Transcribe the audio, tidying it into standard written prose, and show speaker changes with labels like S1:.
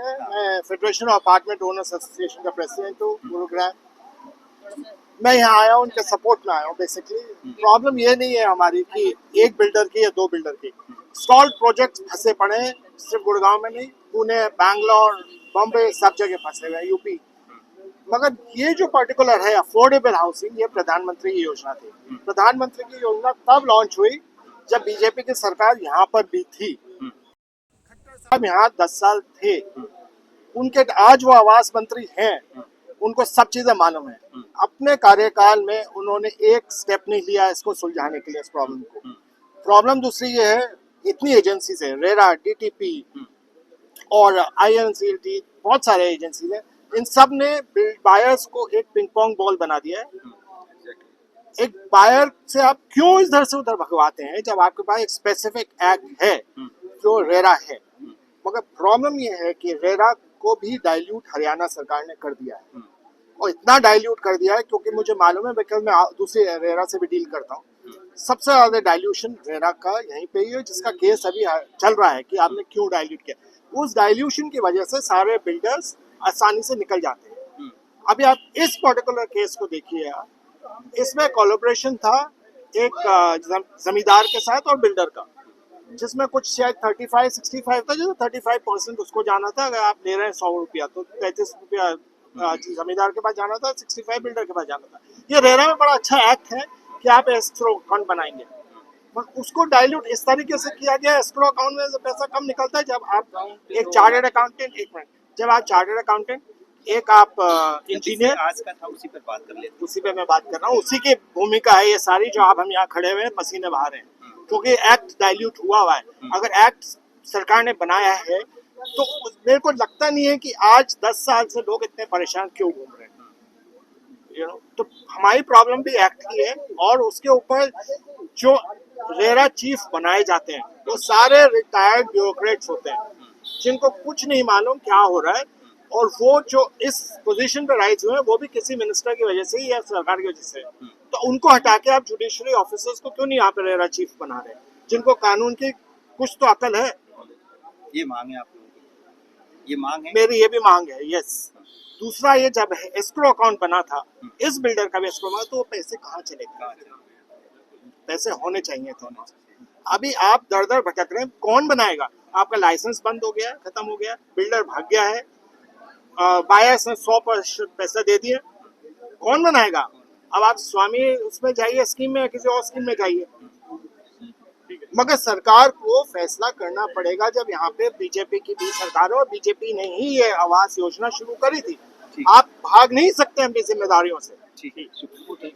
S1: है। मैं federation of apartment owners association का प्रेसिडेंट हूँ गुरुग्राम। मैं यहाँ आया हूँ उनके सपोर्ट में आया हूँ। बेसिकली प्रॉब्लम ये नहीं है हमारी कि एक बिल्डर की या दो बिल्डर की। स्टॉल्ड प्रोजेक्ट फंसे पड़े हैं, सिर्फ गुड़गांव में नहीं, पुणे, बैंगलोर, बॉम्बे, सब जगह फंसे हुए हैं, यूपी। मगर ये जो पर्टिकुलर है अफोर्डेबल हाउसिंग, ये प्रधानमंत्री की योजना थी। प्रधानमंत्री की योजना तब लॉन्च हुई जब बीजेपी की सरकार यहाँ पर भी थी। अब यहाँ 10 साल थे उनके, आज वो आवास मंत्री हैं, उनको सब चीजें मालूम है। अपने कार्यकाल में उन्होंने एक स्टेप नहीं लिया इसको सुलझाने के लिए, इस प्रॉब्लम को। प्रॉब्लम दूसरी ये है, इतनी एजेंसीज है, रेरा, डीटीपी और आईएनसीएलटी, बहुत सारे एजेंसीज हैं, इन सब ने बायर्स को एक पिंग पोंग बॉल बना दिया है। एक बायर से आप क्यों इधर से उधर भगवाते हैं जब आपके पास एक स्पेसिफिक एक्ट है जो रेरा है। मगर प्रॉब्लम ये है कि रेरा को भी डाइल्यूट हरियाणा सरकार ने कर दिया है, और इतना डाइल्यूट कर दिया है क्योंकि मुझे मालूम है, बिकॉज मैं दूसरे रेरा से भी डील करता हूँ। सबसे ज्यादा डाइल्यूशन रेरा का यहीं पे ही है, जिसका केस अभी चल रहा है कि आपने क्यों डाइल्यूट किया। उस डाइल्यूशन की वजह से सारे बिल्डर्स आसानी से निकल जाते हैं। अभी आप इस पर्टिकुलर केस को देखिए, इसमें कोलैबोरेशन था एक जमींदार के साथ और बिल्डर का, जिसमें कुछ शायद 35-65 था, जो 35% उसको जाना था। अगर आप ले रहे हैं 100 रुपया तो 35 रुपया जमींदार के पास जाना था, 65 बिल्डर के पास जाना था। ये रेरा में बड़ा अच्छा एक्ट है कि आप एस्क्रो अकाउंट बनाएंगे, पर उसको डाइल्यूट इस तरीके से किया गया। एस्क्रो अकाउंट में पैसा कम निकलता है जब आप एक चार्टर्ड अकाउंटेंट, एक मिनट, जब आप चार्टर्ड अकाउंटेंट, एक आप इंजीनियर,
S2: आज का था उसी पर बात कर लेते,
S1: उसी पे मैं बात कर रहा हूँ। उसी की भूमिका है ये सारी, जो आप हम यहाँ खड़े हुए हैं पसीने बहा रहे हैं, क्योंकि एक्ट डाइल्यूट हुआ है। अगर एक्ट सरकार ने बनाया है तो मेरे को लगता नहीं है कि आज 10 साल से लोग इतने परेशान क्यों घूम रहे हैं। तो हमारी प्रॉब्लम भी एक्ट की है, और उसके ऊपर जो रेरा चीफ बनाए जाते हैं वो सारे रिटायर्ड ब्यूरोक्रेट्स होते हैं, जिनको कुछ नहीं मालूम क्या हो रहा है। और वो जो इस पोजीशन पे राइज हुए हैं वो भी किसी मिनिस्टर की वजह से या सरकार की वजह से। तो उनको हटा के आप जुडिशरी ऑफिसर्स को क्यों नहीं यहाँ पे रेरा चीफ बना रहे, जिनको कानून की कुछ तो अकल है।
S2: ये मांग है आप लोगों की, ये मांग है,
S1: मेरी ये भी मांग है, यस। दूसरा, ये जब एस्क्रो अकाउंट बना था, इस बिल्डर का भी एस्क्रो बना, तो वो पैसे कहाँ चले गए? पैसे होने चाहिए थे। अभी आप दर दर भटक रहे हैं, कौन बनाएगा? आपका लाइसेंस बंद हो गया, खत्म हो गया, बिल्डर भाग गया है, बायर्स ने 100% पैसा दे दिए, कौन बनाएगा? अब आप स्वामी उसमें जाइए, स्कीम में, किसी और स्कीम में जाइए। मगर सरकार को फैसला करना पड़ेगा। जब यहाँ पे बीजेपी की भी सरकार हो, बीजेपी ने ही ये आवास योजना शुरू करी थी, आप भाग नहीं सकते अपनी जिम्मेदारियों से।
S2: ठीक है।